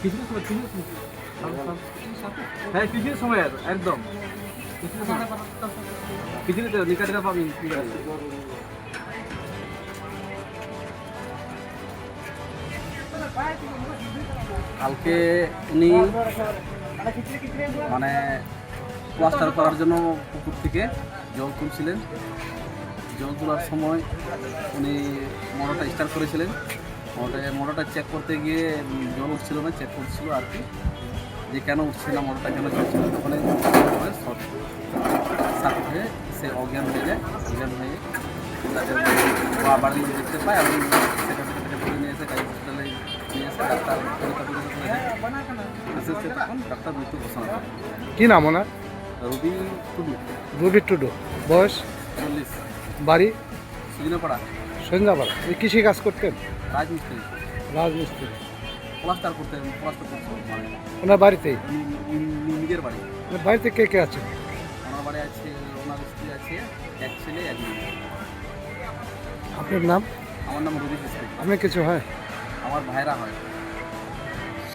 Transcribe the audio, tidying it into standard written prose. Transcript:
কিছুটা সময় হ্যাঁ কিছুটা সময় একদম কিছুটা নিকাটিটা পাবি কালকে উনি মানে প্লাস্টার করার জন্য পুকুর থেকে জল তুলছিলেন। জল তোলার সময় উনি মোটরটা স্টার্ট করেছিলেন। মোটরটা চেক করতে গিয়ে জল উঠছিল না, চেক করছিল আর কি, যে কেন উঠছে না, মোটরটা কেন চলছে না। তখন সার্কিট হয়ে সে অজ্ঞান হয়ে যায়। অজ্ঞান হয়ে তাদের বাড়ির লোক দেখতে পায় এবং সেখান থেকে তুলে নিয়ে এসে গাড়ি হসপিটালে নিয়ে এসে ডাক্তার পরীক্ষা করে দেয়। তখন ডাক্তার মৃত্যু ঘোষণা করে। কি নাম ওনার? রবি টুডু। রবি টুডু, বয়স? 40, বাড়ি? সুদিনাপাড়া, সন্ধ্যাপাড়া। এই কৃষি কাজ করতেন? রাজমিস্ত্রি। রাজমিস্ত্রি। প্লাস্টার করতে মানে ওনার বাড়িতেই? নিজের বাড়ি। ওনার বাড়িতে কে কে আছেন? ওনার বাড়ি আছে, ওনার স্ত্রী আছে, এক ছেলে এক মেয়ে। আপনার নাম? আমার নাম রবি মিস্ত্রি। আপনার কিছু হয়? আমার ভাইরা হয়।